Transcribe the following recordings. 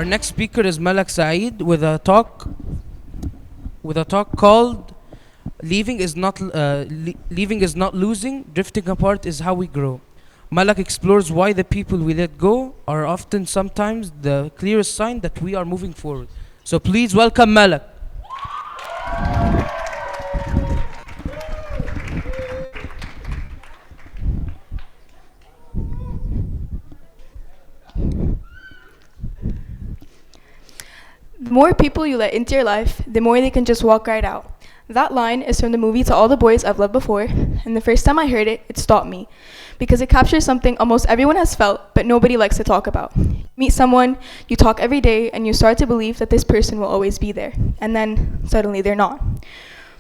Our next speaker is Malak Saeed with a talk called Leaving is not losing, drifting apart is how we grow. Malak explores why the people we let go are often sometimes the clearest sign that we are moving forward. So please welcome Malak. The more people you let into your life, the more they can just walk right out. That line is from the movie To All the Boys I've Loved Before, and the first time I heard it, it stopped me. Because it captures something almost everyone has felt, but nobody likes to talk about. You meet someone, you talk every day, and you start to believe that this person will always be there. And then, suddenly, they're not.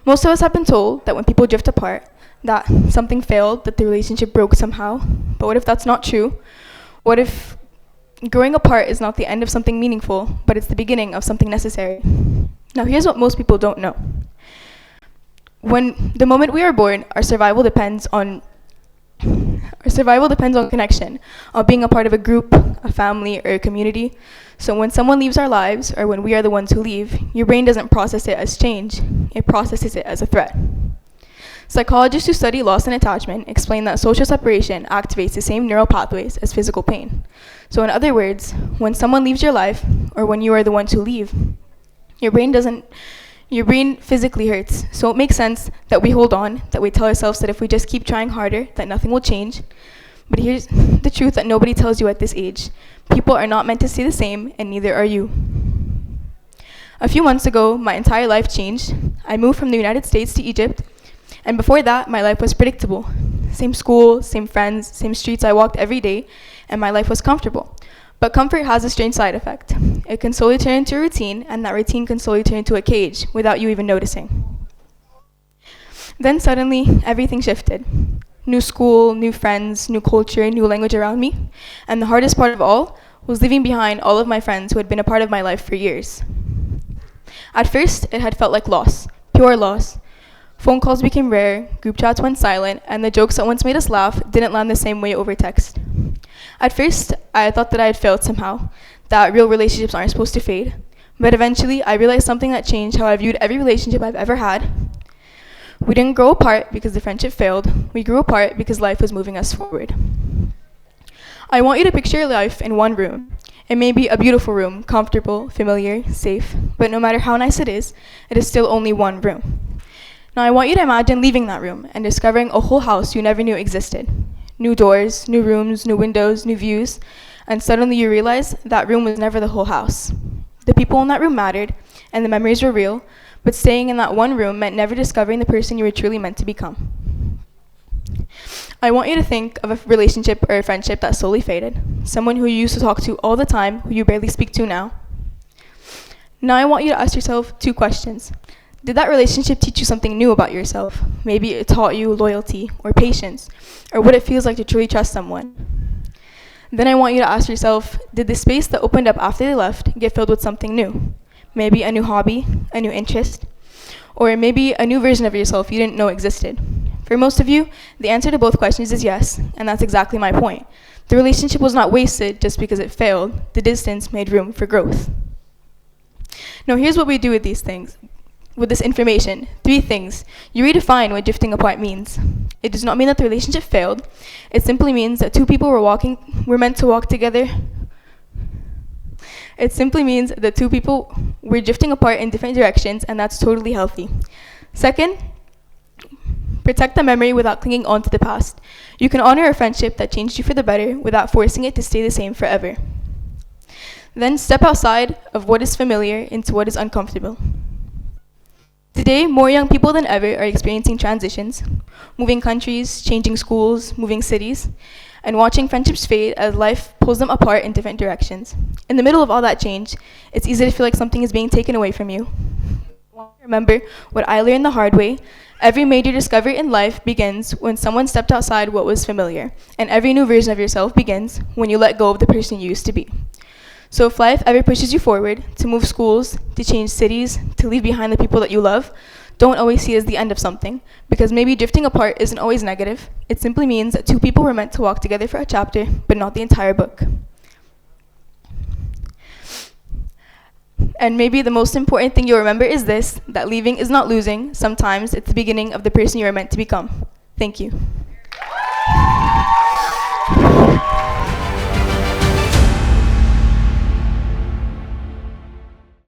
Most of us have been told that when people drift apart, that something failed, that the relationship broke somehow. But what if that's not true? What if growing apart is not the end of something meaningful, but it's the beginning of something necessary? Now, here's what most people don't know. When the moment we are born, our survival depends on connection, on being a part of a group, a family, or a community. So when someone leaves our lives, or when we are the ones who leave, your brain doesn't process it as change, it processes it as a threat. Psychologists who study loss and attachment explain that social separation activates the same neural pathways as physical pain. So in other words, when someone leaves your life, or when you are the ones who leave, your brain physically hurts. So it makes sense that we hold on, that we tell ourselves that if we just keep trying harder, that nothing will change. But here's the truth that nobody tells you at this age. People are not meant to stay the same, and neither are you. A few months ago, my entire life changed. I moved from the United States to Egypt, and before that, my life was predictable. Same school, same friends, same streets I walked every day, and my life was comfortable. But comfort has a strange side effect. It can slowly turn into a routine, and that routine can slowly turn into a cage without you even noticing. Then suddenly, everything shifted. New school, new friends, new culture, new language around me. And the hardest part of all was leaving behind all of my friends who had been a part of my life for years. At first, it had felt like loss, pure loss. Phone calls became rare, group chats went silent, and the jokes that once made us laugh didn't land the same way over text. At first, I thought that I had failed somehow, that real relationships aren't supposed to fade. But eventually, I realized something that changed how I viewed every relationship I've ever had. We didn't grow apart because the friendship failed. We grew apart because life was moving us forward. I want you to picture your life in one room. It may be a beautiful room, comfortable, familiar, safe, but no matter how nice it is still only one room. Now I want you to imagine leaving that room and discovering a whole house you never knew existed. New doors, new rooms, new windows, new views, and suddenly you realize that room was never the whole house. The people in that room mattered, and the memories were real, but staying in that one room meant never discovering the person you were truly meant to become. I want you to think of a relationship or a friendship that slowly faded, someone who you used to talk to all the time, who you barely speak to now. Now I want you to ask yourself two questions. Did that relationship teach you something new about yourself? Maybe it taught you loyalty or patience, or what it feels like to truly trust someone. Then I want you to ask yourself, did the space that opened up after they left get filled with something new? Maybe a new hobby, a new interest, or maybe a new version of yourself you didn't know existed. For most of you, the answer to both questions is yes, and that's exactly my point. The relationship was not wasted just because it failed. The distance made room for growth. Now here's what we do with these things. With this information, 3 things. You redefine what drifting apart means. It does not mean that the relationship failed. It simply means that 2 people were meant to walk together. It simply means that 2 people were drifting apart in different directions, and that's totally healthy. Second, protect the memory without clinging on to the past. You can honor a friendship that changed you for the better without forcing it to stay the same forever. Then step outside of what is familiar into what is uncomfortable. Today, more young people than ever are experiencing transitions, moving countries, changing schools, moving cities, and watching friendships fade as life pulls them apart in different directions. In the middle of all that change, it's easy to feel like something is being taken away from you. Remember what I learned the hard way. Every major discovery in life begins when someone stepped outside what was familiar, and every new version of yourself begins when you let go of the person you used to be. So if life ever pushes you forward, to move schools, to change cities, to leave behind the people that you love, don't always see it as the end of something, because maybe drifting apart isn't always negative. It simply means that 2 people were meant to walk together for a chapter, but not the entire book. And maybe the most important thing you'll remember is this, that leaving is not losing. Sometimes it's the beginning of the person you are meant to become. Thank you.